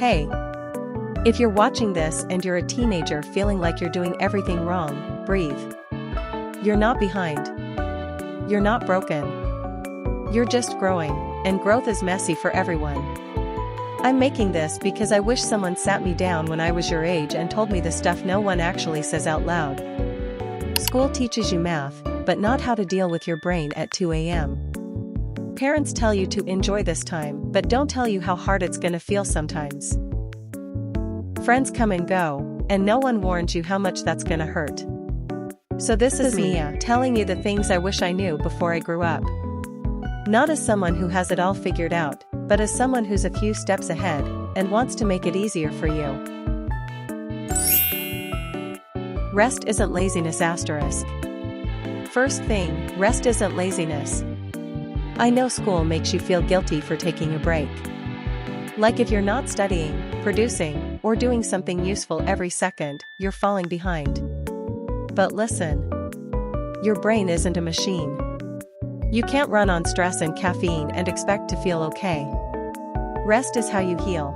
Hey, if you're watching this and you're a teenager feeling like you're doing everything wrong, breathe. You're not behind. You're not broken. You're just growing, and growth is messy for everyone. I'm making this because I wish someone sat me down when I was your age and told me the stuff no one actually says out loud. School teaches you math, but not how to deal with your brain at 2 a.m. Parents tell you to enjoy this time, but don't tell you how hard it's gonna feel sometimes. Friends come and go, and no one warns you how much that's gonna hurt. So this is Mia telling you the things I wish I knew before I grew up. Not as someone who has it all figured out, but as someone who's a few steps ahead and wants to make it easier for you. Rest isn't laziness asterisk. First thing, rest isn't laziness. I know school makes you feel guilty for taking a break. Like if you're not studying, producing, or doing something useful every second, you're falling behind. But listen. Your brain isn't a machine. You can't run on stress and caffeine and expect to feel okay. Rest is how you heal.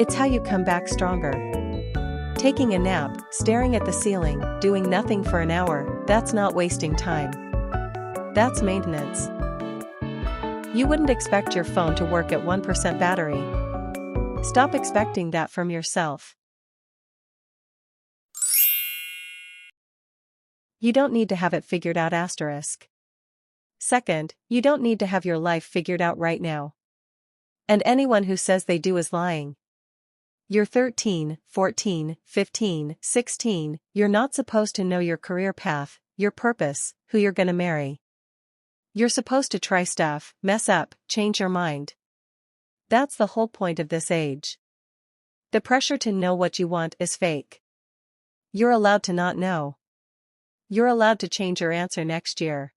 It's how you come back stronger. Taking a nap, staring at the ceiling, doing nothing for an hour, that's not wasting time. That's maintenance. You wouldn't expect your phone to work at 1% battery. Stop expecting that from yourself. You don't need to have it figured out asterisk. Second, you don't need to have your life figured out right now. And anyone who says they do is lying. You're 13, 14, 15, 16, you're not supposed to know your career path, your purpose, who you're gonna marry. You're supposed to try stuff, mess up, change your mind. That's the whole point of this age. The pressure to know what you want is fake. You're allowed to not know. You're allowed to change your answer next year.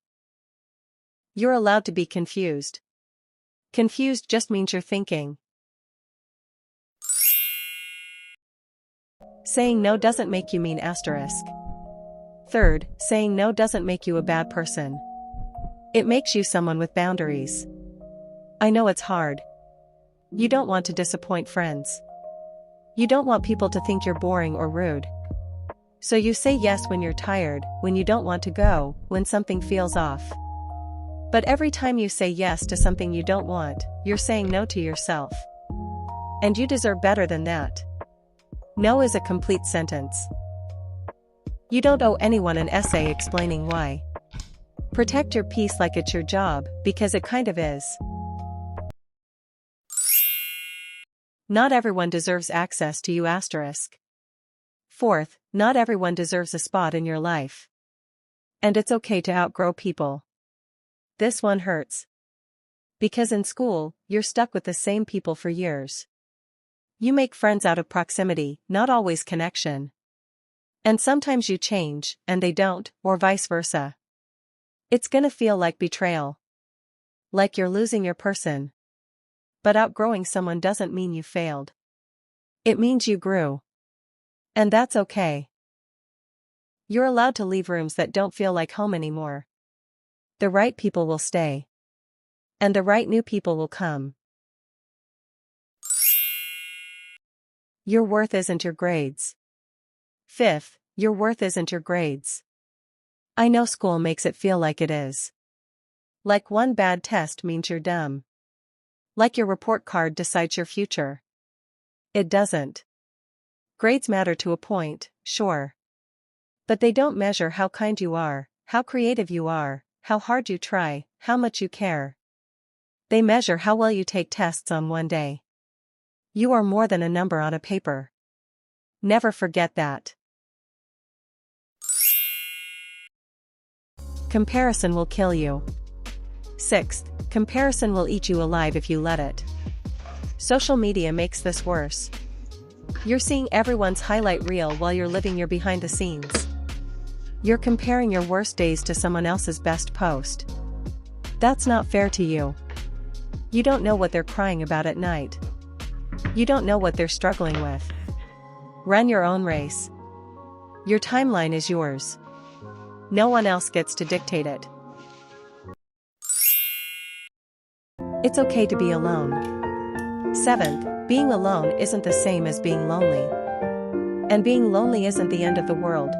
You're allowed to be confused. Confused just means you're thinking. Saying no doesn't make you mean asterisk. Third, saying no doesn't make you a bad person. It makes you someone with boundaries. I know it's hard. You don't want to disappoint friends. You don't want people to think you're boring or rude. So you say yes when you're tired, when you don't want to go, when something feels off. But every time you say yes to something you don't want, you're saying no to yourself. And you deserve better than that. No is a complete sentence. You don't owe anyone an essay explaining why. Protect your peace like it's your job, because it kind of is. Not everyone deserves access to you asterisk. Fourth, not everyone deserves a spot in your life. And it's okay to outgrow people. This one hurts. Because in school, you're stuck with the same people for years. You make friends out of proximity, not always connection. And sometimes you change, and they don't, or vice versa. It's gonna feel like betrayal. Like you're losing your person. But outgrowing someone doesn't mean you failed. It means you grew. And that's okay. You're allowed to leave rooms that don't feel like home anymore. The right people will stay. And the right new people will come. Your worth isn't your grades. Fifth, your worth isn't your grades. I know school makes it feel like it is. Like one bad test means you're dumb. Like your report card decides your future. It doesn't. Grades matter to a point, sure. But they don't measure how kind you are, how creative you are, how hard you try, how much you care. They measure how well you take tests on one day. You are more than a number on a paper. Never forget that. Comparison will kill you. Sixth, comparison will eat you alive if you let it. Social media makes this worse. You're seeing everyone's highlight reel while you're living your behind the scenes. You're comparing your worst days to someone else's best post. That's not fair to you. You don't know what they're crying about at night. You don't know what they're struggling with. Run your own race. Your timeline is yours. No one else gets to dictate it. It's okay to be alone. Seventh, Being alone isn't the same as being lonely. And being lonely isn't the end of the world.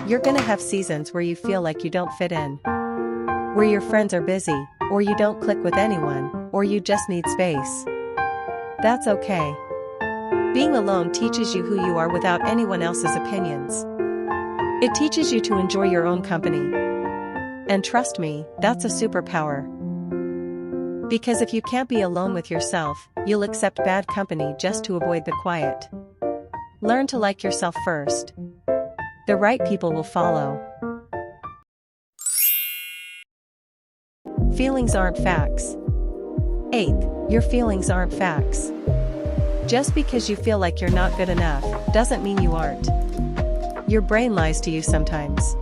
You're gonna have seasons where you feel like you don't fit in. Where your friends are busy, or you don't click with anyone, or you just need space. That's okay. Being alone teaches you who you are without anyone else's opinions. It teaches you to enjoy your own company. And trust me, that's a superpower. Because if you can't be alone with yourself, you'll accept bad company just to avoid the quiet. Learn to like yourself first. The right people will follow. Feelings aren't facts. 8th, your feelings aren't facts. Just because you feel like you're not good enough, doesn't mean you aren't. Your brain lies to you sometimes.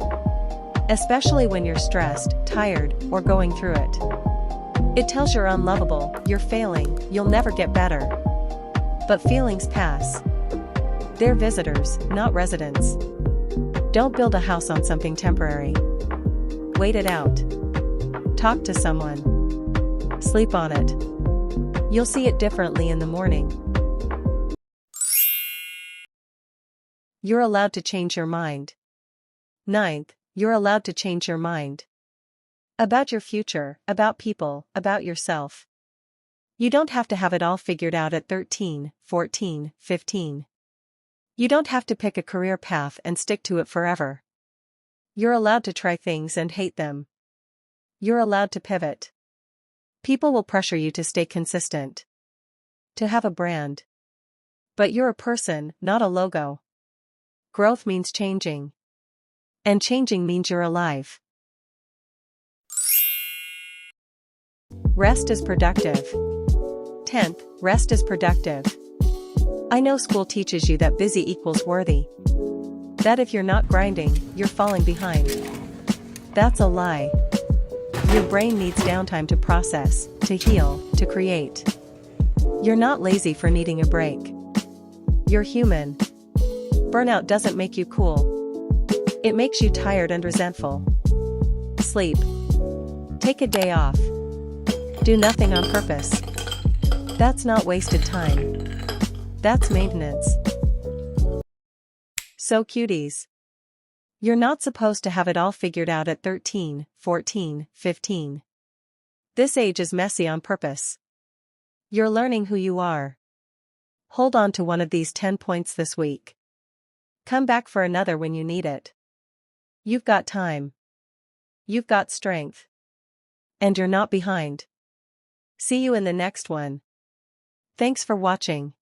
Especially when you're stressed, tired, or going through it. It tells you're unlovable, you're failing, you'll never get better. But feelings pass. They're visitors, not residents. Don't build a house on something temporary. Wait it out. Talk to someone. Sleep on it. You'll see it differently in the morning. You're allowed to change your mind. 9th, you're allowed to change your mind. About your future, about people, about yourself. You don't have to have it all figured out at 13, 14, 15. You don't have to pick a career path and stick to it forever. You're allowed to try things and hate them. You're allowed to pivot. People will pressure you to stay consistent. To have a brand. But you're a person, not a logo. Growth means changing. And changing means you're alive. Rest is productive. 10th, rest is productive. I know school teaches you that busy equals worthy. That if you're not grinding, you're falling behind. That's a lie. Your brain needs downtime to process, to heal, to create. You're not lazy for needing a break. You're human. Burnout doesn't make you cool. It makes you tired and resentful. Sleep. Take a day off. Do nothing on purpose. That's not wasted time. That's maintenance. So cuties. You're not supposed to have it all figured out at 13, 14, 15. This age is messy on purpose. You're learning who you are. Hold on to one of these 10 points this week. Come back for another when you need it. You've got time. You've got strength. And you're not behind. See you in the next one. Thanks for watching.